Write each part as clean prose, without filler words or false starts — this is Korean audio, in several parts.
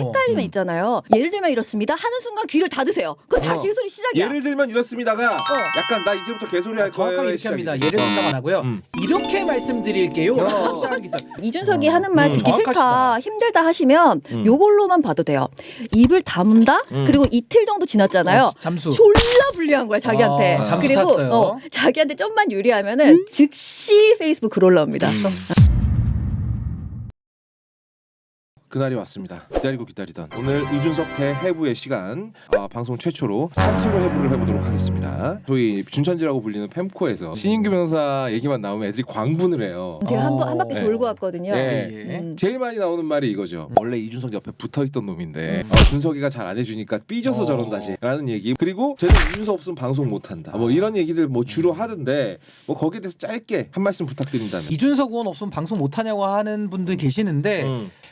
헷갈리면 있잖아요. 예를 들면 이렇습니다 하는 순간 귀를 닫으세요. 그거 다 개소리 시작이야. 예를 들면 이렇습니다가 약간 나 이제부터 개소리 할 거예요. 정확하게 이렇게 합니다. 예를 든다고 안 하고요. 이렇게 말씀드릴게요. 시작하는 게 있어요. 이준석이 하는 말 듣기 싫다, 정확하시다. 힘들다 하시면 요걸로만 봐도 돼요. 입을 다문다. 그리고 이틀 정도 지났잖아요. 잠수. 졸라 불리한 거야 자기한테. 잠수 그리고 탔어요. 자기한테 좀만 유리하면은 즉시 페이스북 글 올라옵니다. 그날이 왔습니다. 기다리고 기다리던 오늘 이준석 대해부의 시간, 방송 최초로 산채로 해부를 해보도록 하겠습니다. 저희 준천지라고 불리는 팸코에서 신인규 변호사 얘기만 나오면 애들이 광분을 해요. 제가 한 바퀴 네. 돌고 왔거든요. 네. 제일 많이 나오는 말이 이거죠. 원래 이준석 옆에 붙어있던 놈인데 준석이가 잘 안 해주니까 삐져서 저런다지 라는 얘기. 그리고 쟤는 이준석 없으면 방송 못한다, 뭐 이런 얘기들 뭐 주로 하던데, 뭐 거기에 대해서 짧게 한 말씀 부탁드린다면. 이준석 의원 없으면 방송 못하냐고 하는 분들 계시는데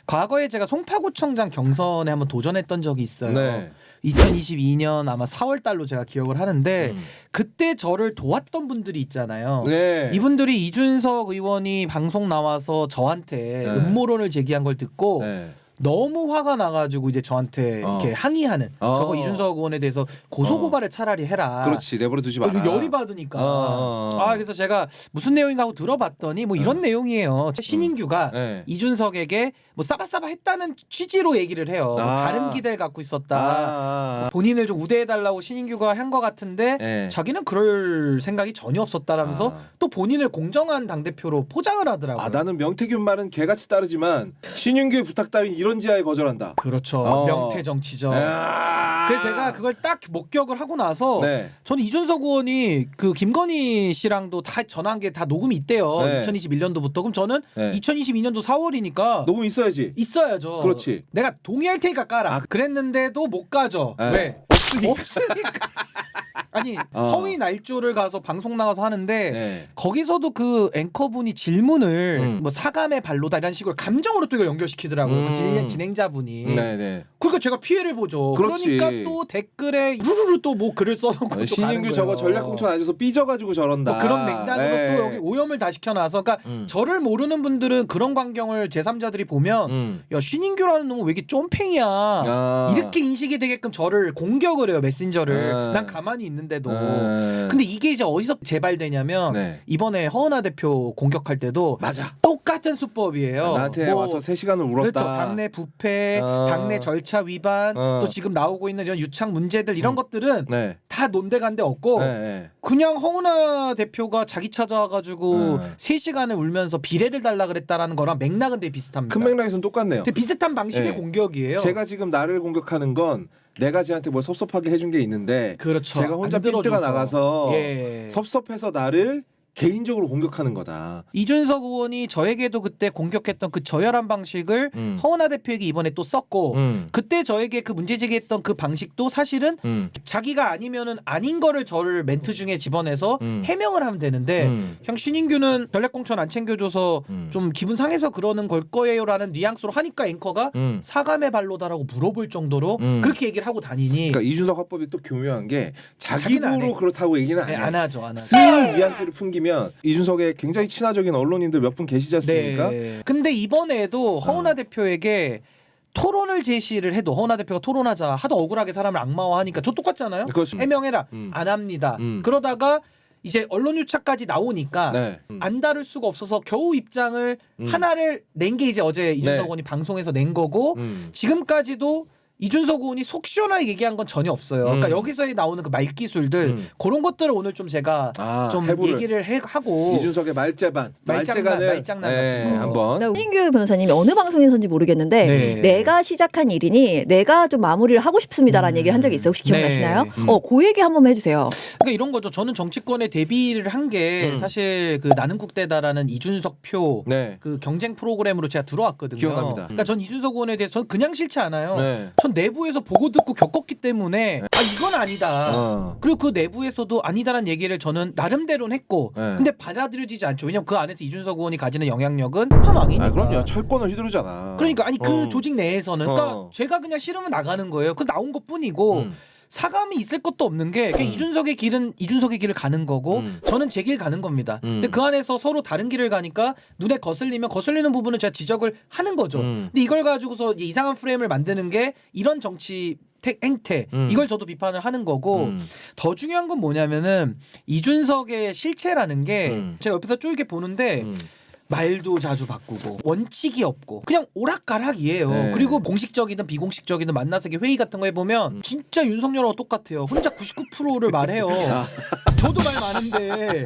과거에 제가 송파구청장 경선에 한번 도전했던 적이 있어요. 네. 2022년 아마 4월 달로 제가 기억을 하는데 그때 저를 도왔던 분들이 있잖아요. 네. 이분들이 이준석 의원이 방송 나와서 저한테 음모론을 제기한 걸 듣고 네. 너무 화가 나가지고 이제 저한테 이렇게 항의하는, 저거 이준석 의원에 대해서 고소고발을 차라리 해라. 그렇지, 내버려 두지 마라. 열이 받으니까. 그래서 제가 무슨 내용인가 하고 들어봤더니 뭐 이런 내용이에요. 신인규가 이준석에게 뭐 싸바싸바 했다는 취지로 얘기를 해요. 뭐 다른 기대를 갖고 있었다. 본인을 좀 우대해달라고 신인규가 한 것 같은데 자기는 그럴 생각이 전혀 없었다라면서 또 본인을 공정한 당대표로 포장을 하더라고요. 나는 명태균 말은 개같이 따르지만 신윤규의 부탁 따윈 이런 지하에 거절한다. 그렇죠. 명태 정치죠. 그래서 제가 그걸 딱 목격을 하고 나서 저는 이준석 의원이 그 김건희 씨랑도 다 전화한 게 다 녹음이 있대요. 2021년도부터. 그럼 저는 2022년도 4월이니까 녹음 있어야지. 있어야죠. 그렇지. 내가 동의할 테니까 까라. 그랬는데도 못 가죠. 왜? 없으니까. 아니 허위 날조를 가서 방송 나가서 하는데 거기서도 그 앵커분이 질문을 뭐 사감의 발로다 이런 식으로 감정으로 또 이걸 연결시키더라고요. 그 진행자분이. 그러니까 제가 피해를 보죠. 그렇지. 그러니까 또 댓글에 루루루 또 뭐 글을 써놓고 신인규 저거 전략공천 앉아서 삐져가지고 저런다. 뭐 그런 맥락으로 또 여기 오염을 다 시켜놔서, 그러니까 저를 모르는 분들은 그런 광경을 제3자들이 보면 야 신인규라는 놈은 왜 이렇게 쫌팽이야 이렇게 인식이 되게끔 저를 공격을 해요, 메신저를. 난 가만히 있는데도. 근데 이게 이제 어디서 재발되냐면 이번에 허은하 대표 공격할 때도 맞아. 똑같은 수법이에요. 나한테 와서 3시간을 울었다. 그렇죠. 당내 부패, 당내 절차 위반, 또 지금 나오고 있는 이런 유착 문제들, 이런 것들은 다 논대간대 없고 그냥 허은하 대표가 자기 찾아와가지고 3시간을 울면서 비례를 달라 그랬다라는 거랑 맥락은 되게 비슷합니다. 큰 맥락에서는 똑같네요. 되게 비슷한 방식의 공격이에요. 제가 지금 나를 공격하는 건 내가 쟤한테 뭘 섭섭하게 해준 게 있는데, 그렇죠. 제가 혼자 삔뜨가 나가서 섭섭해서 나를 개인적으로 공격하는 거다. 이준석 의원이 저에게도 그때 공격했던 그 저열한 방식을 허은하 대표에게 이번에 또 썼고, 그때 저에게 그 문제 제기했던 그 방식도 사실은 자기가 아니면은 아닌 거를 저를 멘트 중에 집어내서 해명을 하면 되는데 그냥 신인규는 전략공천 안 챙겨줘서 좀 기분 상해서 그러는 걸 거예요라는 뉘앙스로 하니까 앵커가 사감의 발로다라고 물어볼 정도로 그렇게 얘기를 하고 다니니. 그러니까 이준석 화법이 또 교묘한 게 자기 자기는 안 입으로 해. 그렇다고 얘기는 안 해. 안 하죠. 슬 뉘앙스를 풍기면 이준석의 굉장히 친화적인 언론인들 몇 분 계시지 않습니까? 근데 이번에도 허은하 대표에게 토론을 제시를 해도 허은하 대표가 토론하자 하도 억울하게 사람을 악마화하니까 저 똑같잖아요. 그렇죠. 해명해라. 안 합니다. 그러다가 이제 언론 유착까지 나오니까 안 다룰 수가 없어서 겨우 입장을 하나를 낸 게 이제 어제 이준석 의원이 방송에서 낸 거고, 지금까지도 이준석 의원이 속 시원하게 얘기한 건 전혀 없어요. 그러니까 여기서 나오는 그 말기술들, 그런 것들을 오늘 좀 제가 좀 얘기를 하고. 이준석의 말장난 같은 거 한번. 신인규 변호사님이 어느 방송에서인지 모르겠는데 내가 시작한 일이니 내가 좀 마무리를 하고 싶습니다라는 얘기를 한 적이 있어요. 혹시 기억나시나요? 그 얘기 한번 해주세요. 그러니까 이런 거죠. 저는 정치권에 데뷔를 한 게 사실 그 나는 국대다라는 이준석 표 그 경쟁 프로그램으로 제가 들어왔거든요. 기억납니다. 그러니까 전 이준석 의원에 대해서 전 그냥 싫지 않아요. 전 내부에서 보고 듣고 겪었기 때문에 이건 아니다. 그리고 그 내부에서도 아니다라는 얘기를 저는 나름대로는 했고, 근데 받아들여지지 않죠. 왜냐면 그 안에서 이준석 의원이 가지는 영향력은 끝판왕이니까. 그럼요. 철권을 휘두르잖아. 그러니까 그 조직 내에서는, 그러니까 제가 그냥 싫으면 나가는 거예요. 그 나온 것뿐이고. 사감이 있을 것도 없는 게 그냥 이준석의 길은 이준석의 길을 가는 거고 저는 제 길 가는 겁니다. 근데 그 안에서 서로 다른 길을 가니까 눈에 거슬리면 거슬리는 부분은 제가 지적을 하는 거죠. 근데 이걸 가지고서 이제 이상한 프레임을 만드는 게 이런 정치 행태 이걸 저도 비판을 하는 거고 더 중요한 건 뭐냐면은 이준석의 실체라는 게 제가 옆에서 쭉 이렇게 보는데 말도 자주 바꾸고 원칙이 없고 그냥 오락가락이에요. 네. 그리고 공식적이든 비공식적이든 만나서 이렇게 회의 같은 거 해보면 진짜 윤석열하고 똑같아요. 혼자 99%를 말해요. 저도 말 많은데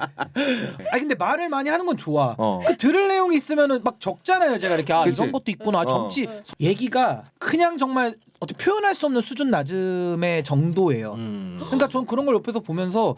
아니 근데 말을 많이 하는 건 좋아. 그 들을 내용이 있으면은 막 적잖아요. 제가 이렇게 그치? 이런 것도 있구나. 정치 얘기가 그냥 정말 어떻게 표현할 수 없는 수준 낮음의 정도예요. 그러니까 전 그런 걸 옆에서 보면서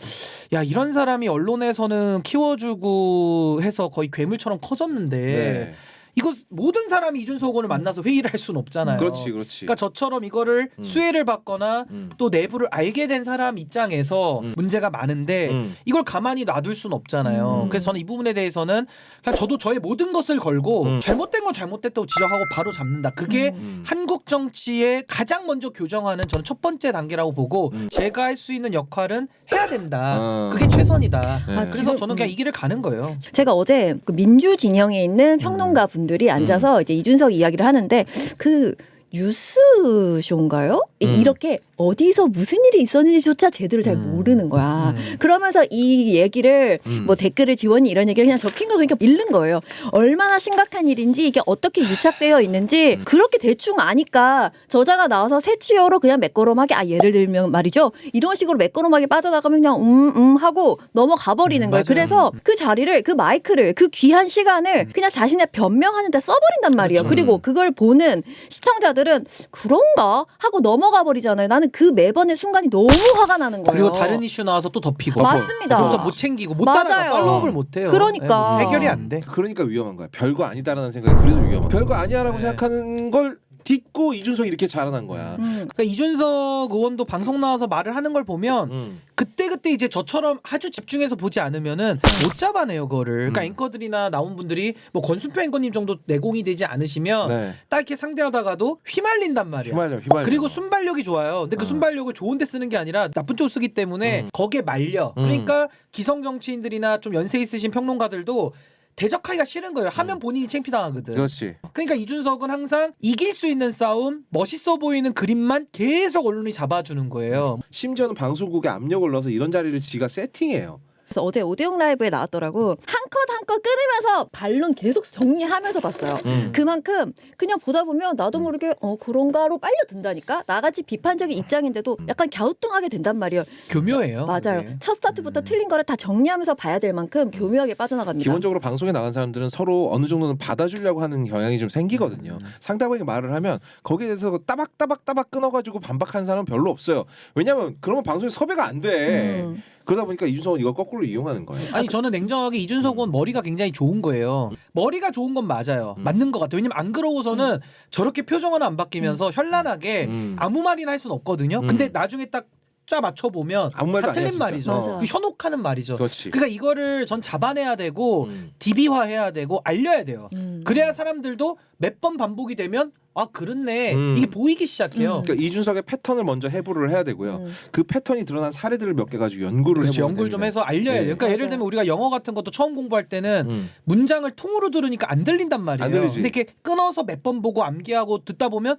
야 이런 사람이 언론에서는 키워주고 해서 거의 괴물처럼 커졌는데 네. 이거 모든 사람이 이준석 의원을 만나서 회의를 할 수는 없잖아요. 그렇지. 그러니까 저처럼 이거를 수혜를 받거나 또 내부를 알게 된 사람 입장에서 문제가 많은데 이걸 가만히 놔둘 수는 없잖아요. 그래서 저는 이 부분에 대해서는 그냥 저도 저의 모든 것을 걸고 잘못된 건 잘못됐다고 지적하고 바로 잡는다. 그게 한국 정치에 가장 먼저 교정하는 저는 첫 번째 단계라고 보고 제가 할 수 있는 역할은 해야 된다. 그게 최선이다. 네. 그래서 지금, 저는 그냥 이 길을 가는 거예요. 제가 어제 그 민주 진영에 있는 평론가 분들이 앉아서 이제 이준석 이야기를 하는데 그 뉴스쇼인가요? 이렇게 어디서 무슨 일이 있었는지조차 제대로 잘 모르는 거야. 그러면서 이 얘기를 뭐 댓글을 지원이 이런 얘기를 그냥 적힌 걸 그러니까 읽는 거예요. 얼마나 심각한 일인지 이게 어떻게 유착되어 있는지 그렇게 대충 아니까 저자가 나와서 새치어로 그냥 매끄러움하게 예를 들면 말이죠. 이런 식으로 매끄러움하게 빠져나가면 그냥 하고 넘어가 버리는 거예요. 맞아요. 그래서 그 자리를 그 마이크를 그 귀한 시간을 그냥 자신의 변명하는 데 써버린단 말이에요. 그렇죠. 그리고 그걸 보는 시청자들은 그런가 하고 넘어가 버리잖아요. 나는 그 매번의 순간이 너무 화가 나는 거예요. 그리고 다른 이슈 나와서 또 덮이고 맞습니다. 그러면서 못 챙기고 못 맞아요. 따라가 팔로우업을 못 해요. 그러니까. 네, 해결이 안 돼. 그러니까 위험한 거야. 별거 아니다라는 생각이 그래서 위험한 거야. 별거 아니야라고 네. 생각하는 걸 딛고 이준석이 이렇게 자라난 거야. 그러니까 이준석 의원도 방송 나와서 말을 하는 걸 보면 그때 이제 저처럼 아주 집중해서 보지 않으면은 못 잡아내요 그거를. 그러니까 앵커들이나 나온 분들이 뭐 권순표 앵커님 정도 내공이 되지 않으시면 네. 딱 이렇게 상대하다가도 휘말린단 말이야. 휘말려. 그리고 순발력이 좋아요. 근데 그 순발력을 좋은 데 쓰는 게 아니라 나쁜 쪽으로 쓰기 때문에 거기에 말려. 그러니까 기성 정치인들이나 좀 연세 있으신 평론가들도 대적하기가 싫은 거예요. 하면 본인이 창피당하거든. 그렇지. 그러니까 이준석은 항상 이길 수 있는 싸움, 멋있어 보이는 그림만 계속 언론이 잡아주는 거예요. 심지어는 방송국에 압력을 넣어서 이런 자리를 지가 세팅해요. 그래서 어제 오대영 라이브에 나왔더라고. 한 컷 끊으면서 반론 계속 정리하면서 봤어요. 그만큼 그냥 보다 보면 나도 모르게 그런가로 빨려든다니까. 나같이 비판적인 입장인데도 약간 갸우뚱하게 된단 말이에요. 교묘해요. 맞아요. 그게. 첫 스타트부터 틀린 거를 다 정리하면서 봐야 될 만큼 교묘하게 빠져나갑니다. 기본적으로 방송에 나간 사람들은 서로 어느 정도는 받아주려고 하는 경향이 좀 생기거든요. 상대방이 말을 하면 거기에 대해서 따박 끊어가지고 반박하는 사람은 별로 없어요. 왜냐하면 그러면 방송에 섭외가 안 돼. 그러다 보니까 이준석은 이걸 거꾸로 이용하는 거예요. 아니 저는 냉정하게 이준석은 머리가 굉장히 좋은 거예요. 머리가 좋은 건 맞아요. 맞는 것 같아요. 왜냐면 안 그러고서는 저렇게 표정 하나 안 바뀌면서 현란하게 아무 말이나 할 수는 없거든요. 근데 나중에 딱 쫙 맞춰보면 아무 말도 다 틀린 아니야, 진짜. 말이죠. 맞아. 그 현혹하는 말이죠. 그렇지. 그러니까 이거를 전 잡아내야 되고 DB화해야 되고 알려야 돼요. 그래야 사람들도 몇 번 반복이 되면 아 그렇네 이게 보이기 시작해요. 그러니까 이준석의 패턴을 먼저 해부를 해야 되고요. 그 패턴이 드러난 사례들을 몇 개 가지고 연구를 그렇죠. 해보면 연구를 좀 됩니다. 해서 알려야 네. 돼요. 그러니까 예를 맞아요. 들면 우리가 영어 같은 것도 처음 공부할 때는 문장을 통으로 들으니까 안 들린단 말이에요. 안 들리지. 근데 이렇게 끊어서 몇 번 보고 암기하고 듣다 보면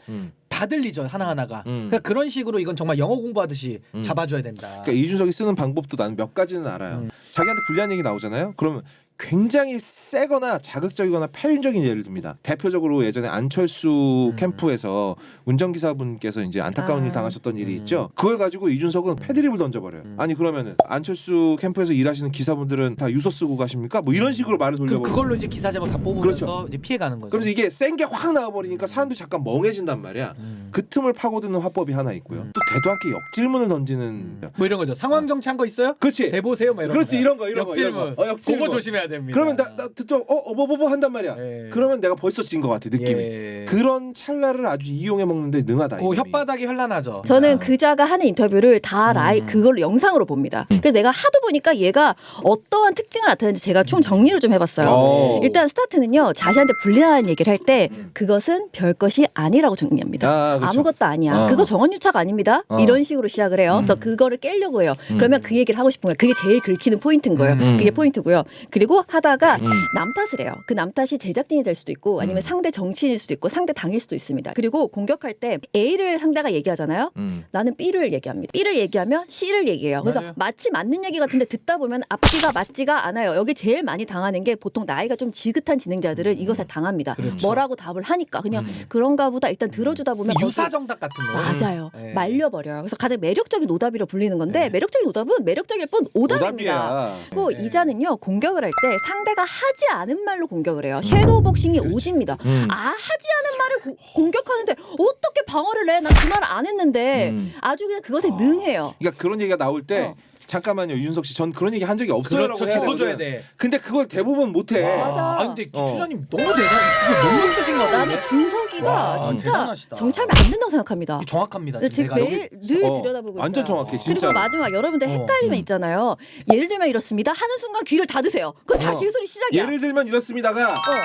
다 들리죠. 하나하나가. 그러니까 그런 식으로 이건 정말 영어 공부하듯이 잡아줘야 된다. 그러니까 이준석이 쓰는 방법도 나는 몇 가지는 알아요. 자기한테 불리한 얘기 나오잖아요. 그러면 굉장히 세거나 자극적이거나 패륜적인 예를 듭니다. 대표적으로 예전에 안철수 캠프에서 운전기사분께서 이제 안타까운 일 당하셨던 일이 있죠. 그걸 가지고 이준석은 패드립을 던져버려요. 아니 그러면은 안철수 캠프에서 일하시는 기사분들은 다 유서 쓰고 가십니까? 뭐 이런 식으로 말을 그럼 돌려버려요. 그걸로 이제 기사 제목 다 뽑으면서 그렇죠. 이제 피해가는 거죠. 그러면서 이게 센 게 확 나와버리니까 사람들이 잠깐 멍해진단 말이야. 그 틈을 파고드는 화법이 하나 있고요. 또 대도 않게 역질문을 던지는 뭐 이런 거죠. 상황 정치한 거 있어요? 그렇지. 대보세요. 뭐 이런 그렇지 거. 이런 거 역질문. 역질문. 그거 조심해야 됩니다. 그러면 나 듣죠. 뭐뭐 한단 말이야. 예. 그러면 내가 벌써 진 것 같아 느낌이. 예. 그런 찰나를 아주 이용해 먹는데 능하다. 그 이 놈이. 혓바닥이 현란하죠. 저는 그자가 하는 인터뷰를 다 그걸로 영상으로 봅니다. 그래서 내가 하도 보니까 얘가 어떠한 특징을 나타내는지 제가 좀 정리를 좀 해봤어요. 일단 스타트는요. 자신한테 불리한 얘기를 할 때 그것은 별것이 아니라고 정리합니다. 그렇죠. 아무것도 아니야. 그거 정원유착 아닙니다. 이런 식으로 시작을 해요. 그래서 그거를 깨려고 해요. 그러면 그 얘기를 하고 싶은 거예요. 그게 제일 긁히는 포인트인 거예요. 그게 포인트고요. 그리고 하다가 남 탓을 해요. 그 남 탓이 제작진이 될 수도 있고 아니면 상대 정치인일 수도 있고 상대 당일 수도 있습니다. 그리고 공격할 때 A를 상대가 얘기하잖아요. 나는 B를 얘기합니다. B를 얘기하면 C를 얘기해요. 그래서 맞아요. 마치 맞는 얘기 같은데 듣다 보면 앞뒤가 맞지가 않아요. 여기 제일 많이 당하는 게 보통 나이가 좀 지긋한 진행자들은 이것에 당합니다. 그렇죠. 뭐라고 답을 하니까 그냥 그런가 보다 일단 들어주다 보면 유사정답 같은 거. 맞아요. 네. 말려버려요. 그래서 가장 매력적인 오답이라 불리는 건데 매력적인 오답은 매력적일 뿐 오답입니다. 오답이야. 그리고 이자는요 공격을 할 때 상대가 하지 않은 말로 공격을 해요. 섀도우 복싱이 오지입니다. 하지 않은 말을 공격하는데 어떻게 방어를 해? 난 그 말 안 했는데 아주 그냥 그것에 능해요. 그러니까 그런 얘기가 나올 때 잠깐만요, 이준석 씨. 전 그런 얘기 한 적이 없어요라고 그렇죠. 해야 짚어줘야 되거든. 돼. 근데 그걸 대부분 못해. 맞아. 아 근데 기초자님 너무 너무 쓰신 것 같은데. 나는 김석이가 와, 진짜 대단하시다. 정찰하면 안 된다고 생각합니다. 정확합니다. 제가 내가 매일 늘 들여다보고 있어요. 완전 정확해, 그리고 진짜로. 마지막 여러분들 헷갈리면 있잖아요. 예를 들면 이렇습니다. 하는 순간 귀를 닫으세요. 그건 다 개소리 시작이야. 예를 들면 이렇습니다가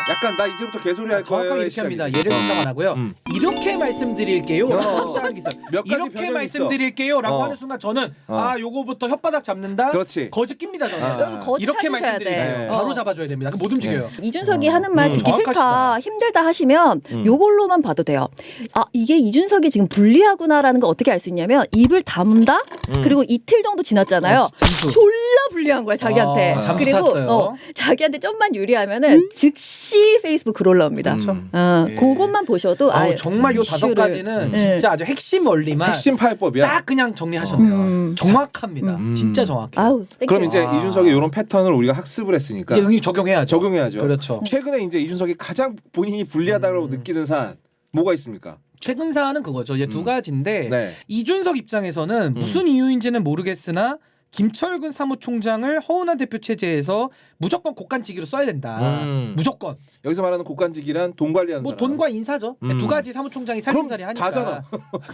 약간 나 이제부터 개소리 할 거예요. 정확하게 이렇게 합니다. 예를 들면 안 하고요. 이렇게 말씀드릴게요. 시작하는 게 있어요. 몇 가지 이렇게 변형이 말씀드릴게요라고 있어. 하는 순간 저는 요거부터 혓바닥 잡는다. 그렇지. 거짓 낍니다 저는. 여기 거짓 이렇게 찾으셔야 말씀드리면 돼. 바로 잡아줘야 됩니다. 그럼 못 움직여요. 이준석이 하는 말 듣기 싫다, 정확하시다. 힘들다 하시면 요걸로만 봐도 돼요. 아 이게 이준석이 지금 불리하구나라는 걸 어떻게 알 수 있냐면 입을 다문다. 그리고 이틀 정도 지났잖아요. 잠수. 졸라 불리한 거야 자기한테. 잠수 그리고 탔어요. 자기한테 좀만 유리하면은 즉시 페이스북 글 올라옵니다. 예. 그것만 보셔도 정말 요 다섯 이슈를- 가지는 진짜 아주 핵심 원리만 핵심 파해법이야. 딱 그냥 정리하셨네요. 정확합니다. 진짜 정확해. 아우 땡큐. 그럼 이제 이준석의 이런 패턴을 우리가 학습을 했으니까 이제 응용 적용해야죠. 적용해야죠. 그렇죠. 최근에 이제 이준석이 가장 본인이 불리하다고 느끼는 사안 뭐가 있습니까? 최근 사안은 그거죠. 이제 두 가지인데 네. 이준석 입장에서는 무슨 이유인지는 모르겠으나 김철근 사무총장을 허은하 대표 체제에서 무조건 곡간지기로 써야 된다. 무조건. 여기서 말하는 곡간지기란 돈 관리하는 뭐 사람. 돈과 인사죠. 두 가지 사무총장이 살림살이 그럼 하니까. 다잖아.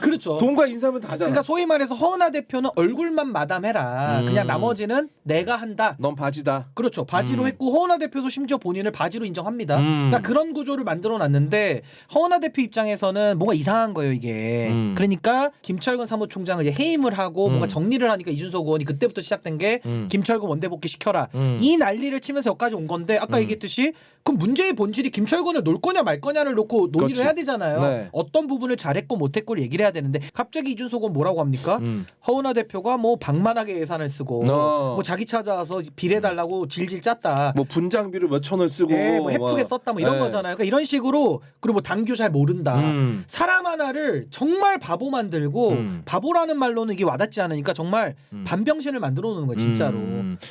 그렇죠. 돈과 인사면 다잖아. 그러니까 소위 말해서 허은하 대표는 얼굴만 마담해라. 그냥 나머지는 내가 한다. 넌 바지다. 그렇죠. 바지로 했고 허은하 대표도 심지어 본인을 바지로 인정합니다. 그러니까 그런 구조를 만들어 놨는데 허은하 대표 입장에서는 뭔가 이상한 거예요, 이게. 그러니까 김철근 사무총장을 이제 해임을 하고 뭔가 정리를 하니까 이준석 의원이 그때부터 시작된 게 김철근 원대복귀 시켜라. 이 난리를 치면서 여기까지 온 건데 아까 얘기했듯이 그럼 문제의 본질이 김철근을 놀 거냐 말 거냐를 놓고 논의를 그렇지. 해야 되잖아요. 네. 어떤 부분을 잘했고 못했고를 얘기를 해야 되는데 갑자기 이준석은 뭐라고 합니까? 허은하 대표가 뭐 방만하게 예산을 쓰고 뭐 자기 찾아와서 비례달라고 질질 짰다. 뭐 분장비로 몇 천을 쓰고 뭐 해프게 썼다 뭐 이런 거잖아요. 그러니까 이런 식으로 그리고 뭐 당규 잘 모른다. 사람 하나를 정말 바보 만들고 바보라는 말로는 이게 와닿지 않으니까 정말 반병신을 만들어 놓는 거예요, 진짜로.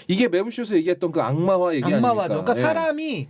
이게 매부쇼에서 얘기했던 그 악마화 얘기 아닙니까? 악마화죠. 그러니까 예. 사람이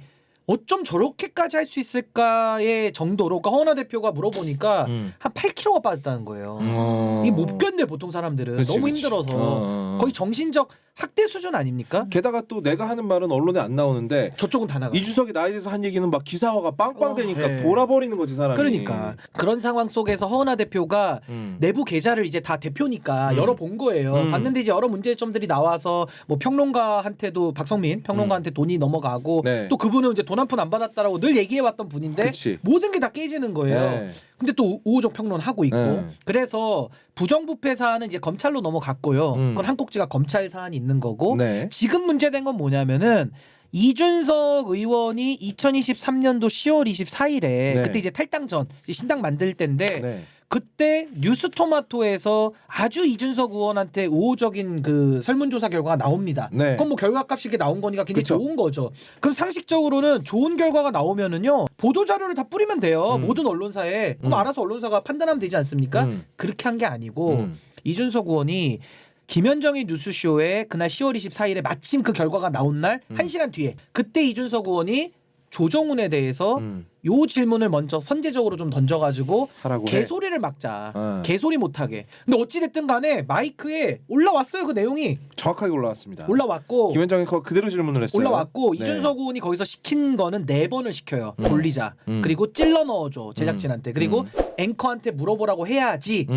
어쩜 저렇게까지 할 수 있을까의 정도로 그러니까 허은하 대표가 물어보니까 한 8kg가 빠졌다는 거예요. 이게 못 견뎌 보통 사람들은 그치, 너무 그치. 힘들어서 거의 정신적 학대 수준 아닙니까? 게다가 또 내가 하는 말은 언론에 안 나오는데 저쪽은 다 나가. 이준석이 나에 대해서 한 얘기는 막 기사화가 빵빵 되니까 네. 돌아버리는 거지 사람이. 그러니까 그런 상황 속에서 허은하 대표가 내부 계좌를 이제 다 대표니까 열어본 거예요. 봤는데 이제 여러 문제점들이 나와서 뭐 평론가한테도 박성민 평론가한테 돈이 넘어가고 네. 또 그분은 이제 돈 한 푼 안 받았다라고 늘 얘기해왔던 분인데 그치. 모든 게 다 깨지는 거예요. 네. 근데 또 우호적 평론 하고 있고 네. 그래서 부정부패 사안은 이제 검찰로 넘어갔고요. 그건 한 꼭지가 검찰 사안이 있는 거고 네. 지금 문제된 건 뭐냐면은 이준석 의원이 2023년도 10월 24일에 네. 그때 이제 탈당 전 신당 만들 때인데 네. 그때 뉴스토마토에서 아주 이준석 의원한테 우호적인 그 설문조사 결과가 나옵니다. 네. 그건 뭐 결과값이 이렇게 나온 거니까 굉장히 그쵸. 좋은 거죠. 그럼 상식적으로는 좋은 결과가 나오면은요 보도 자료를 다 뿌리면 돼요. 모든 언론사에 그럼 알아서 언론사가 판단하면 되지 않습니까? 그렇게 한 게 아니고 이준석 의원이 김현정의 뉴스쇼에 그날 10월 24일에 마침 그 결과가 나온 날 1시간 뒤에 그때 이준석 의원이 조정훈에 대해서 요 질문을 먼저 선제적으로 좀 던져가지고 하라고 해. 개소리를 막자. 개소리 못하게. 근데 어찌됐든 간에 마이크에 올라왔어요. 그 내용이. 정확하게 올라왔습니다. 올라왔고 김현정이 그대로 질문을 했어요. 올라왔고 네. 이준석 의원이 거기서 시킨 거는 4번을 시켜요. 돌리자. 그리고 찔러 넣어줘 제작진한테. 그리고 앵커한테 물어보라고 해야지.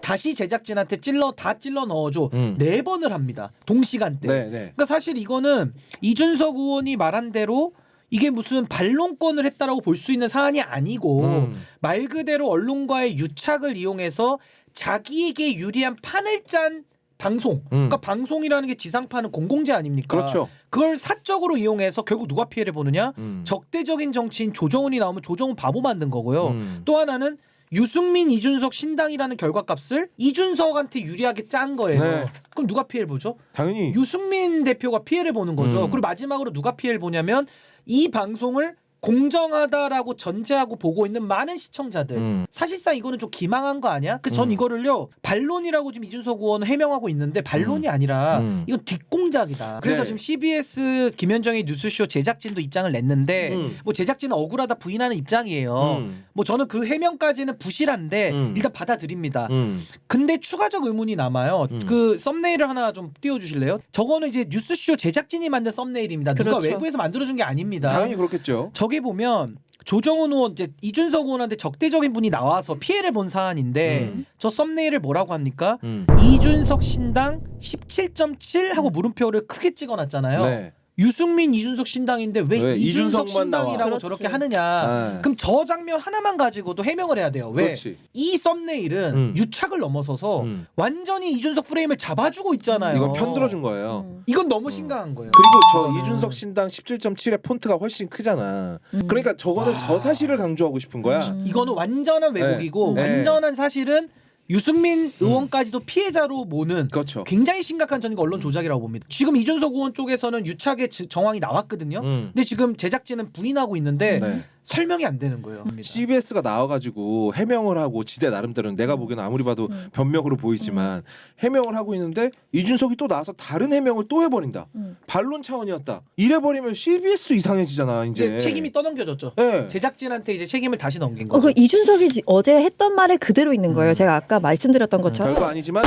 다시 제작진한테 다 찔러 넣어줘. 4번을 합니다. 동시간대. 네, 네. 그러니까 사실 이거는 이준석 의원이 말한 대로 이게 무슨 반론권을 했다라고 볼 수 있는 사안이 아니고 말 그대로 언론과의 유착을 이용해서 자기에게 유리한 판을 짠 방송. 그러니까 방송이라는 게 지상파는 공공재 아닙니까? 그렇죠. 그걸 사적으로 이용해서 결국 누가 피해를 보느냐? 적대적인 정치인 조정훈이 나오면 조정훈 바보 만든 거고요. 또 하나는 유승민, 이준석 신당이라는 결과값을 이준석한테 유리하게 짠 거예요. 네. 그럼 누가 피해를 보죠? 당연히 유승민 대표가 피해를 보는 거죠. 그리고 마지막으로 누가 피해를 보냐면 이 방송을 공정하다라고 전제하고 보고 있는 많은 시청자들. 사실상 이거는 좀 기망한 거 아니야? 그래서 전 이거를요 반론이라고 지금 이준석 의원은 해명하고 있는데 반론이 아니라 이건 뒷공작이다. 그래서 네. 지금 CBS 김현정의 뉴스쇼 제작진도 입장을 냈는데 뭐 제작진은 억울하다 부인하는 입장이에요. 뭐 저는 그 해명까지는 부실한데 일단 받아들입니다. 근데 추가적 의문이 남아요. 그 썸네일을 하나 좀 띄워주실래요? 저거는 이제 뉴스쇼 제작진이 만든 썸네일입니다. 누가 그렇죠. 외부에서 만들어준 게 아닙니다. 당연히 그렇겠죠. 저기 보면 조정훈 의원 이제 이준석 의원한테 적대적인 분이 나와서 피해를 본 사안인데 저 썸네일을 뭐라고 합니까? 이준석 신당 17.7 하고 물음표를 크게 찍어놨잖아요. 네. 유승민 이준석 신당인데 왜 이준석 이준석만 나와? 신당이라고 그렇지. 저렇게 하느냐. 네. 그럼 저 장면 하나만 가지고도 해명을 해야 돼요. 왜? 그렇지. 이 썸네일은 유착을 넘어서서 완전히 이준석 프레임을 잡아주고 있잖아요. 이건 편들어준 거예요. 이건 너무 심각한 거예요. 그리고 저 이거는. 이준석 신당 17.7의 폰트가 훨씬 크잖아. 그러니까 저거는 저 사실을 강조하고 싶은 거야. 이거는 완전한 왜곡이고 네. 완전한 사실은 유승민 의원까지도 피해자로 모는 그렇죠. 굉장히 심각한 저는 이거 언론 조작이라고 봅니다. 지금 이준석 의원 쪽에서는 유착의 정황이 나왔거든요. 근데 지금 제작진은 부인하고 있는데 네. 설명이 안 되는 거예요. CBS가 나와가지고 해명을 하고 지대 나름대로는 내가 보기에는 아무리 봐도 변명으로 보이지만 해명을 하고 있는데 이준석이 또 나와서 다른 해명을 또 해버린다. 반론 차원이었다. 이래버리면 CBS도 이상해지잖아 이제. 이제 책임이 떠넘겨졌죠. 네. 제작진한테 이제 책임을 다시 넘긴 거죠. 그 이준석이 어제 했던 말에 그대로 있는 거예요. 제가 아까 말씀드렸던 것처럼 별거 아니지만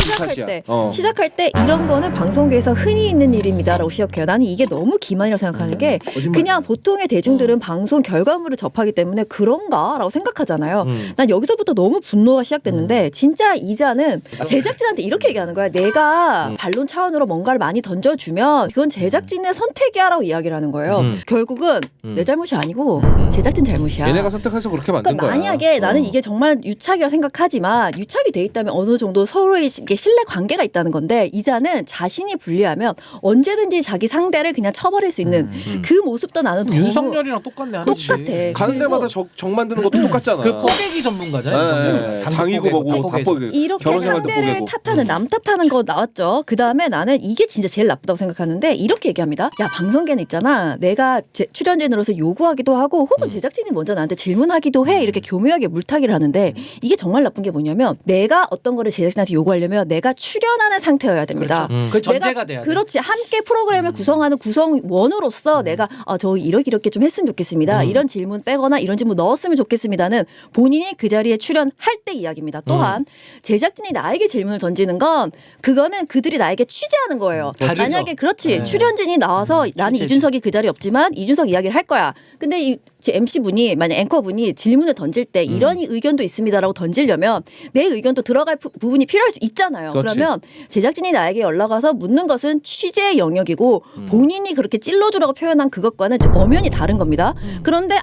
시작할 때 이런 거는 방송계에서 흔히 있는 일입니다라고 시작해요. 나는 이게 너무 기만이라고 생각하는 게 그냥 보통의 대중들은 방송 결과물을 접하기 때문에 그런가라고 생각하잖아요. 난 여기서부터 너무 분노가 시작됐는데 진짜 이자는 제작진한테 이렇게 얘기하는 거야. 내가 반론 차원으로 뭔가를 많이 던져주면 그건 제작진의 선택이야라고 이야기를 하는 거예요. 결국은 내 잘못이 아니고 제작진 잘못이야. 얘네가 선택해서 그렇게 만든 그러니까 거야. 만약에 나는 이게 정말 유착이라 생각하지만 유착이 돼 있다면 어느 정도 서로의 신뢰 관계가 있다는 건데 이자는 자신이 불리하면 언제든지 자기 상대를 그냥 쳐버릴 수 있는 그 모습도 나는 너무 윤석열이랑 똑같네. 하듯이. 똑같아. 가는 데마다 정 만드는 것도 똑같잖아. 그 뽀개기 전문가잖아요. 네. 당이고 뭐고 다 뽀개. 이렇게 결혼생활도 상대를 뽀개고. 탓하는 남 탓하는 거 나왔죠. 그 다음에 나는 이게 진짜 제일 나쁘다고 생각하는데 이렇게 얘기합니다. 야 방송계는 있잖아. 내가 출연진으로서 요구하기도 하고 혹은 제작진이 먼저 나한테 질문하기도 해. 이렇게 교묘하게 물타기를 하는데 이게 정말 나쁜 게 뭐냐면 내가 어떤 거를 제작진한테 요구하려면 내가 출연하는 상태여야 됩니다. 그 전제가 내가 돼야 돼. 그렇지. 함께 프로그램을 구성하는 구성원으로서 내가 저 이렇게 좀 했으면 좋겠습니다. 이런 질문 빼거나 이런 질문 넣었으면 좋겠습니다는 본인이 그 자리에 출연할 때 이야기입니다. 또한 제작진이 나에게 질문을 던지는 건 그거는 그들이 나에게 취재하는 거예요. 다르죠. 만약에 그렇지. 네. 출연진이 나와서 나는 취재지. 이준석이 그 자리에 없지만 이준석 이야기를 할 거야. 근데 이 MC 분이 만약 앵커 분이 질문을 던질 때 이런 의견도 있습니다라고 던지려면 내 의견도 들어갈 부분이 필요할 수 있잖아요. 그렇지. 그러면 제작진이 나에게 연락 와서 묻는 것은 취재의 영역이고 본인이 그렇게 찔러주라고 표현한 그것과는 좀 엄연히 다른 겁니다. 그런데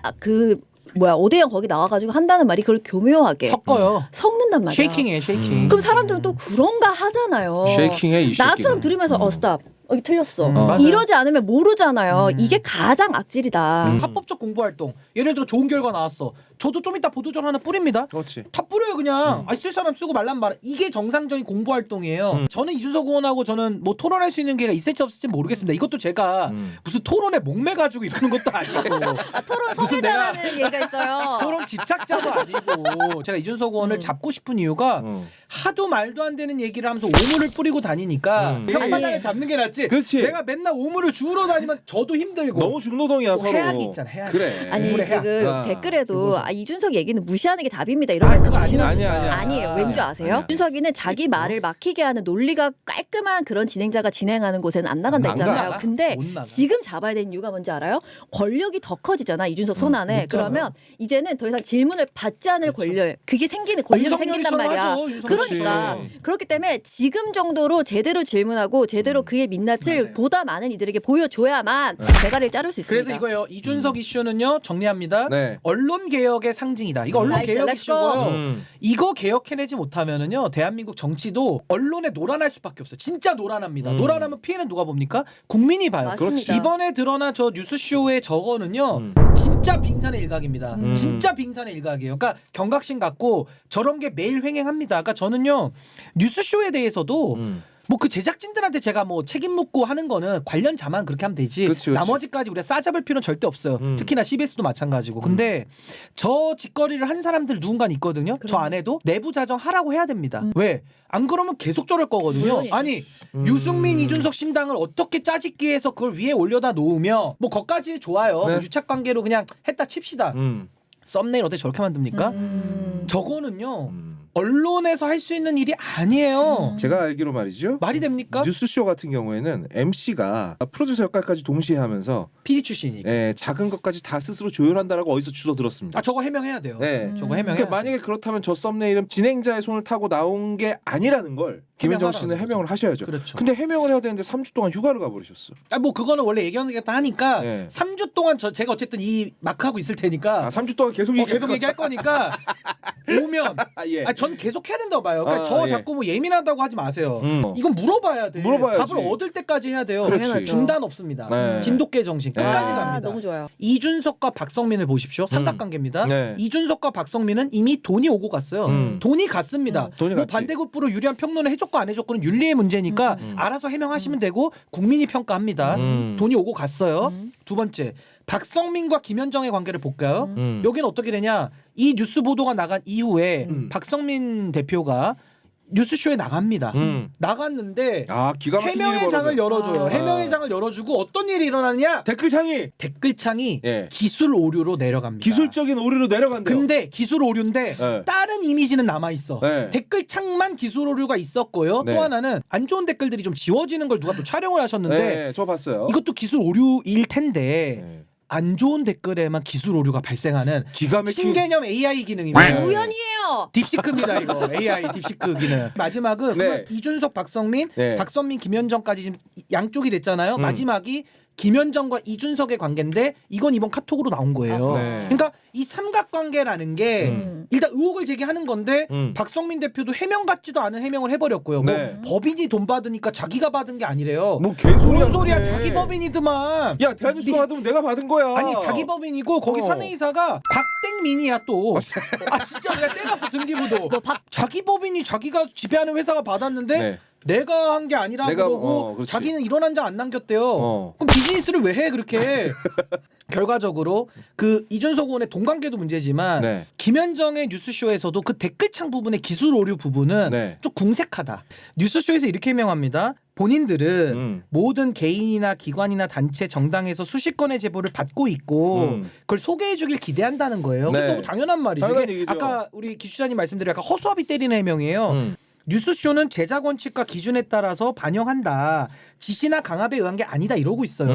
오대영 거기 나와가지고 한다는 말이 그걸 교묘하게 섞어요. 섞는단 말이야. 쉐이킹이에요, 쉐이킹. 그럼 사람들은 또 그런가 하잖아요. 쉐이킹해 이 새끼는. 나처럼 들으면서 스탑. 여기 틀렸어. 맞아요. 이러지 않으면 모르잖아요. 이게 가장 악질이다. 합법적 공부 활동. 예를 들어 좋은 결과 나왔어. 저도 좀 이따 보도자료 하나 뿌립니다. 그렇지. 다 뿌려요 그냥. 쓸 사람 쓰고 말란 말. 이게 정상적인 공부 활동이에요. 저는 이준석 의원하고 저는 뭐 토론할 수 있는 기회가 있을지 없을지 모르겠습니다. 이것도 제가 무슨 토론에 목매 가지고 이러는 것도 아니고. 토론 무슨 내가- 성애자라는 얘기가 있어요. 토론 집착자도 아니고. 제가 이준석 의원을 잡고 싶은 이유가 하도 말도 안 되는 얘기를 하면서 오물을 뿌리고 다니니까 혓바닥을 아니. 잡는 게 낫지. 그렇지. 내가 맨날 오물을 주우러 다니면 저도 힘들고. 너무 중노동이야 뭐 서로. 해악이 있잖아, 해악. 그래. 아니 오물의 지금 아, 댓글에도 이준석 얘기는 무시하는 게 답입니다. 이러면서 그거 아니야. 아니에요. 왠지 아세요? 아니야. 이준석이는 자기 말을 막히게 하는 논리가 깔끔한 그런 진행자가 진행하는 곳에는 안 나간다 안 했잖아요. 나가. 근데 못 나가. 지금 잡아야 되는 이유가 뭔지 알아요? 권력이 더 커지잖아. 이준석 손 안에. 못 잡아요. 그러면 이제는 더 이상 질문을 받지 않을 그렇죠. 권력, 그게 생기는 권력이 생긴단 윤석열이처럼 말이야. 하죠, 윤석열. 그러니까 그렇지. 그렇기 때문에 지금 정도로 제대로 질문하고 제대로 그의 민낯을 맞아요. 보다 많은 이들에게 보여줘야만 대가리를 자를 수 있습니다. 그래서 이거예요. 이준석 이슈는요. 정리합니다. 네. 언론 개혁의 상징이다. 이거 언론 나이스, 개혁 렛츠고. 이슈고요. 이거 개혁해내지 못하면은요. 대한민국 정치도 언론에 노란할 수밖에 없어요. 진짜 노란합니다. 노란하면 피해는 누가 봅니까? 국민이 봐요. 맞습니다. 이번에 드러난 저 뉴스쇼의 저거는요. 진짜 빙산의 일각입니다. 진짜 빙산의 일각이에요. 그러니까 경각심 갖고 저런 게 매일 횡행합니다. 그러니까 저는요. 뉴스쇼에 대해서도 뭐 그 제작진들한테 제가 뭐 책임 묻고 하는 거는 관련자만 그렇게 하면 되지. 그치. 나머지까지 우리가 싸잡을 필요는 절대 없어요. 특히나 CBS도 마찬가지고. 근데 저 짓거리를 한 사람들 누군가는 있거든요. 저 안에도 내부 자정 하라고 해야 됩니다. 왜? 안 그러면 계속 저럴 거거든요. 물론이죠. 아니 유승민 이준석 신당을 어떻게 짜집기 해서 그걸 위에 올려다 놓으며 뭐 거기까지 좋아요. 네. 뭐 유착관계로 그냥 했다 칩시다. 썸네일 어떻게 저렇게 만듭니까? 저거는요. 언론에서 할 수 있는 일이 아니에요. 제가 알기로 말이죠. 말이 됩니까? 뉴스쇼 같은 경우에는 MC가 프로듀서 역할까지 동시에 하면서 PD 출신이니까. 작은 것까지 다 스스로 조율한다라고 어디서 주워 들었습니다. 아 저거 해명해야 돼요. 네. 저거 해명해야 그러니까 만약에 그렇다면 저 썸네일은 진행자의 손을 타고 나온 게 아니라는 걸 김현정 씨는 해명하라는 해명을 하셔야죠. 그렇죠. 근데 해명을 해야 되는데 3주 동안 휴가를 가버리셨어. 아, 뭐 그거는 원래 얘기하겠다 하니까 네. 3주 동안 제가 어쨌든 이 마크 하고 있을 테니까 3주 동안 계속 계속 얘기할 거니까 오면 예. 전 계속 해야 된다고 봐요. 그러니까 저 예. 자꾸 뭐 예민하다고 하지 마세요. 음. 이건 물어봐야 돼. 물어봐야지. 답을 얻을 때까지 해야 돼요. 그렇지. 당연하죠. 중단 없습니다. 네. 진돗개 정신 끝까지 네. 갑니다. 너무 좋아요. 이준석과 박성민을 보십시오. 삼각관계입니다. 네. 이준석과 박성민은 이미 돈이 오고 갔어요. 돈이 갔습니다. 돈이 뭐 갔지. 반대급부로 유리한 평론을 해줬고 안 해줬고는 윤리의 문제니까 알아서 해명하시면 되고 국민이 평가합니다. 돈이 오고 갔어요. 두 번째, 박성민과 김현정의 관계를 볼까요? 여기는 어떻게 되냐? 이 뉴스 보도가 나간 이후에 박성민 대표가 뉴스쇼에 나갑니다. 나갔는데 기가 막힌 해명의 일이 장을 벌어져. 열어줘요. 해명의 장을 열어주고 어떤 일이 일어나느냐? 댓글창이 예. 기술 오류로 내려갑니다. 기술적인 오류로 내려간대요. 근데 기술 오류인데 네. 다른 이미지는 남아 있어. 네. 댓글창만 기술 오류가 있었고요. 네. 또 하나는 안 좋은 댓글들이 좀 지워지는 걸 누가 또 촬영을 하셨는데 네, 저 봤어요. 이것도 기술 오류일 텐데 네. 안 좋은 댓글에만 기술 오류가 발생하는 기가 막힌 신개념 AI 기능입니다. 네. 우연이에요. 딥시크입니다 이거 AI 딥시크 기능. 마지막은 네. 그러면 이준석, 박성민, 네. 박성민, 김현정까지 지금 양쪽이 됐잖아요. 음. 마지막이 김현정과 이준석의 관계인데 이건 이번 카톡으로 나온 거예요. 네. 그러니까 이 삼각관계라는 게 일단 의혹을 제기하는 건데 박성민 대표도 해명 같지도 않은 해명을 해버렸고요. 네. 뭐 법인이 돈 받으니까 자기가 받은 게 아니래요. 뭐 개소리야. 뭔 소리야? 그게. 자기 법인이더만. 야, 대한뉴스가 받으면 내가 받은 거야. 아니 자기 법인이고 거기 어. 사내이사가 박땡민이야 또. 아 진짜 내가 때렸어 등기부도. 자기 법인이 자기가 지배하는 회사가 받았는데 네. 내가 한 게 아니라 내가, 그러고 그렇지. 자기는 이런 한 장 안 남겼대요. 어. 그럼 비즈니스를 왜 해 그렇게? 결과적으로 그 이준석 의원의 돈관계도 문제지만 네. 김현정의 뉴스쇼에서도 그 댓글창 부분의 기술 오류 부분은 네. 좀 궁색하다. 뉴스쇼에서 이렇게 해명합니다. 본인들은 모든 개인이나 기관이나 단체 정당에서 수십 건의 제보를 받고 있고 그걸 소개해주길 기대한다는 거예요. 네. 그게 너무 당연한 말이죠. 당연한 이게 얘기죠. 아까 우리 기수자님 말씀대로 약간 허수아비 때리는 해명이에요. 뉴스쇼는 제작 원칙과 기준에 따라서 반영한다. 지시나 강압에 의한 게 아니다 이러고 있어요.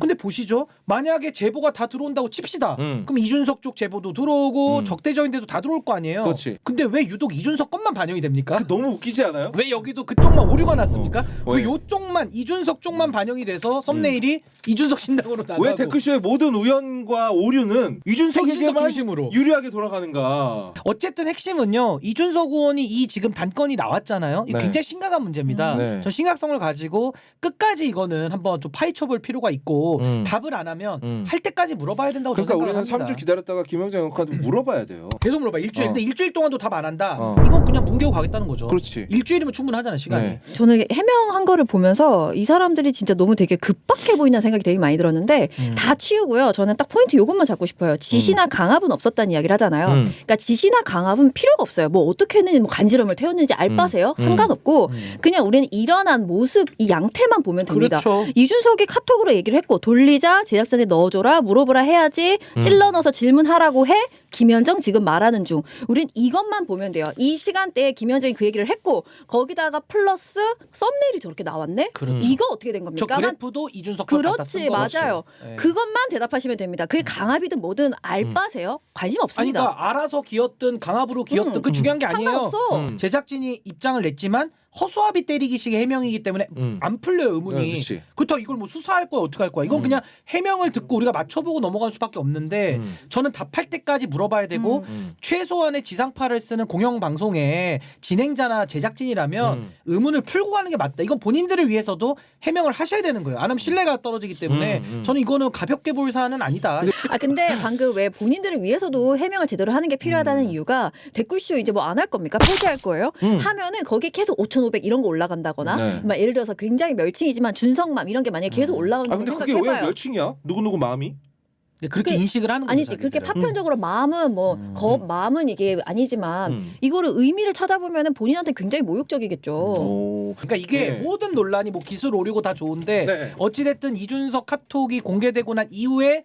근데 보시죠. 만약에 제보가 다 들어온다고 칩시다. 그럼 이준석 쪽 제보도 들어오고 적대적인데도 다 들어올 거 아니에요. 그렇지. 근데 왜 유독 이준석 것만 반영이 됩니까? 너무 웃기지 않아요? 왜 여기도 그쪽만 오류가 났습니까? 왜? 왜 요쪽만 이준석 쪽만 반영이 돼서 썸네일이 이준석 신당으로 나가고 왜 댓글쇼의 모든 우연과 오류는 이준석에게만 이준석 중심으로. 유리하게 돌아가는가? 어쨌든 핵심은요. 이준석 의원이 이 지금 단건이 나왔잖아요. 이거 네. 굉장히 심각한 문제입니다. 네. 저 심각성을 가지고 끝까지 이거는 한번 좀 파헤쳐볼 필요가 있고 답을 안 하면 할 때까지 물어봐야 된다고 그러니까 저는 우리는 생각합니다. 3주 기다렸다가 김영장 의원한테 물어봐야 돼요. 계속 물어봐. 일주일. 근데 일주일 동안도 답 안 한다. 어. 이건 그냥 뭉개고 가겠다는 거죠. 그렇지. 일주일이면 충분하잖아 시간이. 네. 저는 해명한 거를 보면서 이 사람들이 진짜 너무 되게 급박해 보인다는 생각이 되게 많이 들었는데 다 치우고요. 저는 딱 포인트 요것만 잡고 싶어요. 지시나 강압은 없었다는 이야기를 하잖아요. 그러니까 지시나 강압은 필요가 없어요. 뭐 어떻게는 뭐 간지럼을 태웠는지 알 알바세요? 상관없고 그냥 우리는 일어난 모습 이 양태만 보면 됩니다. 그렇죠. 이준석이 카톡으로 얘기를 했고 돌리자 제작진에 넣어줘라 물어보라 해야지 찔러 넣어서 질문하라고 해 김현정 지금 말하는 중 우린 이것만 보면 돼요. 이 시간대에 김현정이 그 얘기를 했고 거기다가 플러스 썸네일이 저렇게 나왔네? 그렇죠. 이거 어떻게 된 저 겁니까? 그래프도 이준석 갖다 그렇지 쓴 거죠. 맞아요. 네. 그것만 대답하시면 됩니다. 그게 강압이든 뭐든 알바세요? 관심 아니 없습니다. 그러니까 알아서 기었든 강압으로 기었든 그 중요한 게 아니에요. 상관없어. 제작진이 입장을 냈지만 허수아비 때리기식의 해명이기 때문에 안 풀려요 의문이. 그렇지. 그렇다고 이걸 뭐 수사할 거야 어떻게 할 거야. 이건 그냥 해명을 듣고 우리가 맞춰보고 넘어갈 수밖에 없는데 저는 답할 때까지 물어봐야 되고 최소한의 지상파를 쓰는 공영방송의 진행자나 제작진이라면 의문을 풀고 가는 게 맞다. 이건 본인들을 위해서도 해명을 하셔야 되는 거예요. 안 하면 신뢰가 떨어지기 때문에 저는 이거는 가볍게 볼 사안은 아니다. 아 근데 방금 왜 본인들을 위해서도 해명을 제대로 하는 게 필요하다는 이유가 댓글쇼 이제 뭐 안 할 겁니까? 폐지할 거예요? 하면은 거기에 계속 5,500 이런 거 올라간다거나 네. 막 예를 들어서 굉장히 멸칭이지만 준성맘 이런 게 만약에 계속 아 올라오는 근데 거 그게 왜 생각해봐요. 멸칭이야? 누구누구 마음이? 그렇게 인식을 하는 거죠. 아니지 그렇게 자기들은. 파편적으로 마음은 뭐 마음은 이게 아니지만 이거를 의미를 찾아보면은 본인한테 굉장히 모욕적이겠죠. 오. 그러니까 이게 네. 모든 논란이 뭐 기술 오류고 다 좋은데 네. 어찌됐든 이준석 카톡이 공개되고 난 이후에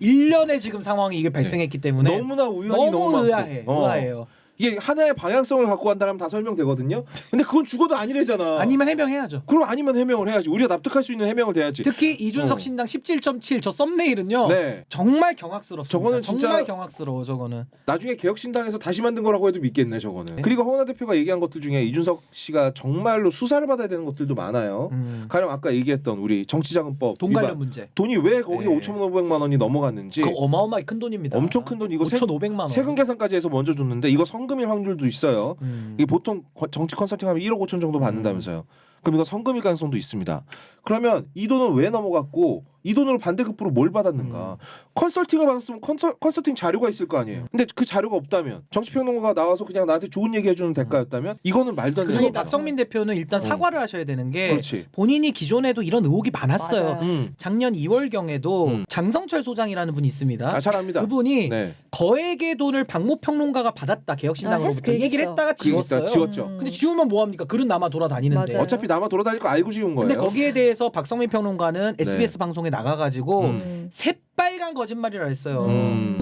1년의 지금 상황이 이게 발생했기 때문에 너무나 우연히 너무 많고. 의아해. 의아해요. 이게 하나의 방향성을 갖고 간다면 다 설명되거든요. 근데 그건 죽어도 아니래잖아. 아니면 해명해야죠. 그럼 아니면 해명을 해야지. 우리가 납득할 수 있는 해명을 돼야지. 특히 이준석 신당 17.7 저 썸네일은요. 네. 정말 경악스럽습니다. 저거는 진짜- 정말 경악스러워 저거는. 나중에 개혁신당에서 다시 만든 거라고 해도 믿겠네 저거는. 그리고 허은하 대표가 얘기한 것들 중에 이준석 씨가 정말로 수사를 받아야 되는 것들도 많아요. 가령 아까 얘기했던 우리 정치자금법 돈 위반. 관련 문제. 돈이 왜 거기에 네. 5,500만 원이 넘어갔는지 그 어마어마하게 큰 돈입니다. 엄청 큰 돈. 이거 5,500만 원. 세금 계산까지 해서 먼저 줬는데 이거 성금일 확률도 있어요. 이게 보통 정치 컨설팅하면 1억 5천 정도 받는다면서요. 그럼 이거 성금일 가능성도 있습니다. 그러면 이 돈은 왜 넘어갔고 이 돈으로 반대급부로 뭘 받았는가? 컨설팅을 받았으면 컨설팅 자료가 있을 거 아니에요. 근데 그 자료가 없다면 정치평론가가 나와서 그냥 나한테 좋은 얘기해주는 대가였다면 이거는 말도 안 되는 그리고 거다. 박성민 대표는 일단 사과를 하셔야 되는 게 그렇지. 본인이 기존에도 이런 의혹이 많았어요. 맞아요. 작년 2월경에도 장성철 소장이라는 분이 있습니다. 아, 잘 압니다. 그분이 네. 거액의 돈을 박모 평론가가 받았다 개혁신당으로부터 그 이 얘기를 얘기했어. 했다가 지웠어요. 지웠죠. 근데 지우면 뭐 합니까? 글은 남아 돌아다니는데. 맞아요. 어차피 남아 돌아다닐 거 알고 지운 거예요. 근데 거기에 대해서 박성민 평론가는 SBS 방송에 나가가지고 새빨간 거짓말이라 했어요.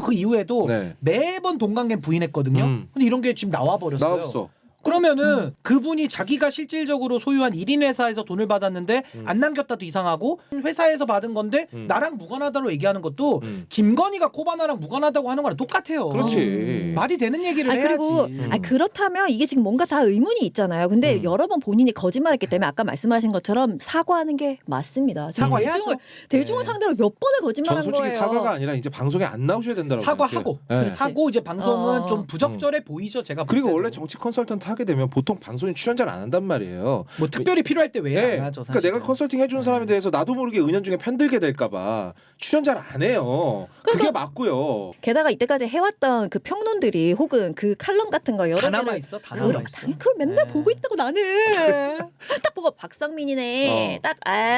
그 이후에도 네. 매번 동관계 부인했거든요. 근데 이런 게 지금 나와 버렸어요. 나왔어. 그러면은 그분이 자기가 실질적으로 소유한 1인 회사에서 돈을 받았는데 안 남겼다도 이상하고 회사에서 받은 건데 나랑 무관하다고 얘기하는 것도 김건희가 코바나랑 무관하다고 하는 거랑 똑같아요. 그렇지. 말이 되는 얘기를 아니, 해야지. 그리고 그렇다면 이게 지금 뭔가 다 의문이 있잖아요. 근데 여러 번 본인이 거짓말했기 때문에 아까 말씀하신 것처럼 사과하는 게 맞습니다. 지금 사과해야죠. 대중을 네. 상대로 몇 번을 전 거짓말한 솔직히 거예요. 사과가 아니라 이제 방송에 안 나오셔야 된다고 사과하고 생각해요. 네. 하고 이제 방송은 어. 좀 부적절해 보이죠. 제가 볼 그리고 때도. 원래 정치 컨설턴트 하게 되면 보통 방송에 출연자를 안 한단 말이에요. 뭐 특별히 필요할 때 왜 네. 안 하죠? 그러니까 사실은. 내가 컨설팅 해주는 사람에 대해서 나도 모르게 은연중에 편들게 될까봐 출연자를 안 해요. 그게 맞고요. 게다가 이때까지 해왔던 그 평론들이 혹은 그 칼럼 같은 거 여러 다 개를 남아 있어. 다 남아 있어. 그걸 맨날 네. 보고 있다고 나는 딱 보고 박성민이네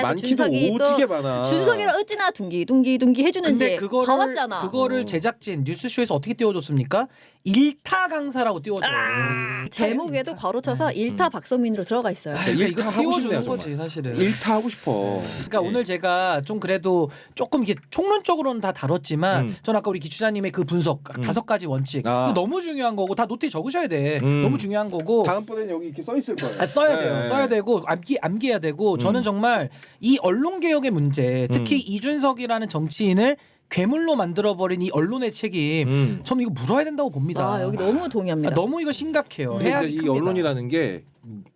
많기도 준석이 오지게 또 많아. 준석이랑 어찌나 둥기 해주는지 근데 다 왔잖아. 그거를 제작진 뉴스쇼에서 어떻게 띄워줬습니까? 일타 강사라고 띄워줘요. 제목에도 괄호쳐서 일타 박성민으로 들어가 있어요. 진짜 그러니까 일타 이거 하고 띄워주는 싶네요, 거지 사실은. 일타 하고 싶어. 그러니까 오늘 제가 좀 그래도 조금 이게 총론적으로는 다 다뤘지만 전 아까 우리 기추자님의 그 분석 5가지 원칙 아. 그거 너무 중요한 거고 다 노트에 적으셔야 돼. 너무 중요한 거고. 다음번엔 여기 이렇게 써 있을 거예요. 써야 돼요. 네. 써야 되고 암기해야 되고 저는 정말 이 언론 개혁의 문제, 특히 이준석이라는 정치인을 괴물로 만들어버린 이 언론의 책임, 저는 이거 물어야 된다고 봅니다. 아, 여기 너무 동의합니다. 너무 이거 심각해요. 근데 해야 이제 이 언론이라는 게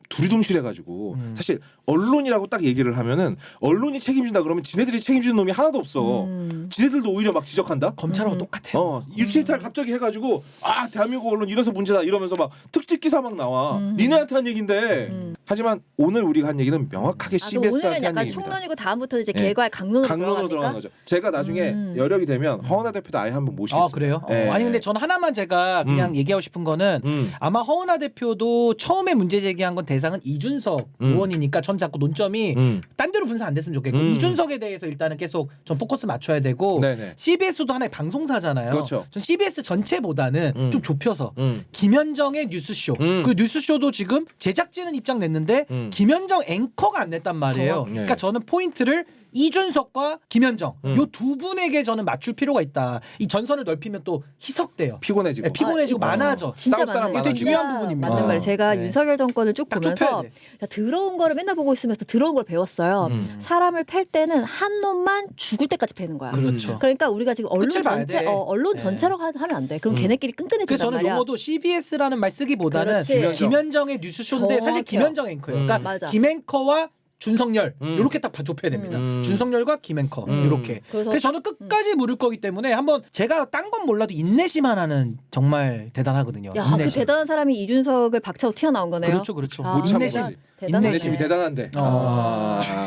두리둥실해가지고 사실 언론이라고 딱 얘기를 하면은 언론이 책임진다 그러면 지네들이 책임지는 놈이 하나도 없어. 지네들도 오히려 막 지적한다. 검찰하고 똑같아요. 유체이탈 갑자기 해가지고 아 대한민국 언론 이래서 문제다 이러면서 막 특집 기사 막 나와. 니네한테 한 얘긴데 하지만 오늘 우리가 한 얘기는 명확하게 그럼 CBS한테 오늘은 한 약간 얘기입니다. 총론이고 다음부터는 이제 네. 개과의 강론으로 강론으로 들어가는 거죠. 제가 나중에 여력이 되면 허은하 대표도 아예 한번 모시겠습니다. 아 그래요? 네. 아니 근데 전 하나만 제가 그냥 얘기하고 싶은 거는 아마 허은하 대표도 처음에 문제 제기한 건 대상은 이준석 의원이니까 전 자꾸 논점이 딴 데로 분산 안 됐으면 좋겠고 이준석에 대해서 일단은 계속 전 포커스 맞춰야 되고 네네. CBS도 하나의 방송사잖아요. 그렇죠. 전 CBS 전체보다는 좀 좁혀서 김현정의 뉴스쇼 그 뉴스쇼도 지금 제작진은 입장 냈는데 김현정 앵커가 안 냈단 말이에요. 정확- 네. 그러니까 저는 포인트를 이준석과 김현정 요 두 분에게 저는 맞출 필요가 있다. 이 전선을 넓히면 또 희석돼요. 피곤해지고. 네, 피곤해지고 많아져. 진짜 싸울 사람 맞는 많아지고. 되게 중요한 부분입니다. 맞는 말이에요. 제가 네. 윤석열 정권을 쭉 딱 좁혀야 보면서 돼. 들어온 거를 맨날 보고 있으면서 들어온 걸 배웠어요. 사람을 팰 때는 한 놈만 죽을 때까지 패는 거야. 그렇죠. 그러니까 우리가 지금 언론 끝을 봐야 전체, 돼. 언론 네. 전체로 하면 안 돼. 그럼 걔네끼리 그래서 끈끈해진단 저는 말이야. 용어도 CBS라는 말 쓰기보다는 그렇지. 김현정. 김현정의 뉴스쇼인데 사실 정확해요. 김현정 앵커예요. 그러니까 맞아. 김앵커와 준석열 이렇게 딱 좁혀야 됩니다. 준석열과 김앵커 이렇게. 그래서 저는 끝까지 물을 거기 때문에 한번 제가 딴 건 몰라도 인내심 하나는 정말 대단하거든요. 야, 그 인내심. 대단한 사람이 이준석을 박차고 튀어나온 거네요. 그렇죠, 그렇죠. 아, 못 참은 인내심. 거지. 대단하네. 인내심이 대단한데.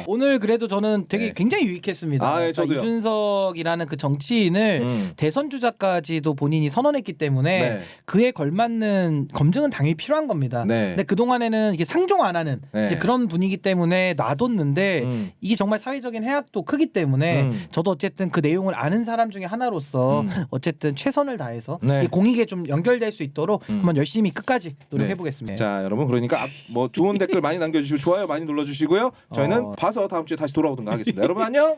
오늘 그래도 저는 되게 네. 굉장히 유익했습니다. 아, 예, 그러니까 저도요. 이준석이라는 그 정치인을 대선 주자까지도 본인이 선언했기 때문에 네. 그에 걸맞는 검증은 당연히 필요한 겁니다. 네. 근데 그 동안에는 이게 상종 안 하는 네. 이제 그런 분위기 때문에 놔뒀는데 이게 정말 사회적인 해악도 크기 때문에 저도 어쨌든 그 내용을 아는 사람 중에 하나로서 어쨌든 최선을 다해서 네. 이 공익에 좀 연결될 수 있도록 한번 열심히 끝까지 노력해 보겠습니다. 자, 여러분 그러니까 뭐 좋은 댓글 많이 남겨주시고 좋아요 많이 눌러주시고요. 저희는 봐서 다음 주에 다시 돌아오든가 하겠습니다. 여러분 안녕.